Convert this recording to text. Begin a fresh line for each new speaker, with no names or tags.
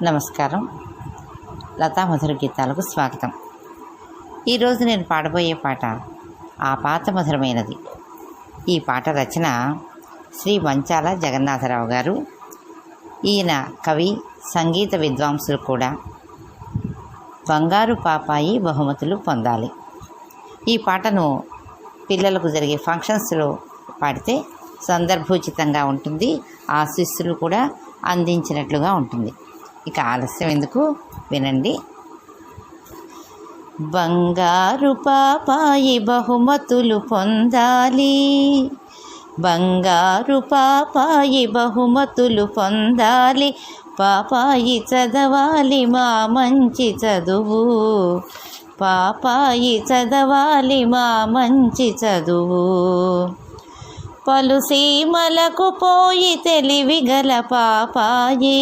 నమస్కారం. లతా మధుర గీతాలకు స్వాగతం. ఈరోజు నేను పాడబోయే పాట ఆ పాత మధురమైనది. ఈ పాట రచన శ్రీ మంచాల జగన్నాథరావు గారు. ఈయన కవి, సంగీత విద్వాంసులు కూడా. బంగారు పాపాయి బహుమతులు పొందాలి. ఈ పాటను పిల్లలకు జరిగే ఫంక్షన్స్లో పాడితే సందర్భోచితంగా ఉంటుంది, ఆశీస్సులు కూడా అందించినట్లుగా ఉంటుంది. ఇక ఆలస్యం ఎందుకు, వినండి. బంగారు పాపాయి బహుమతులు పొందాలి, బంగారు పాపాయి బహుమతులు పొందాలి, పాపాయి చదవాలి మా మంచి చదువు, పాపాయి చదవాలి మా మంచి చదువు. పలు సీమలకు పోయి తెలివి గల పాపాయి,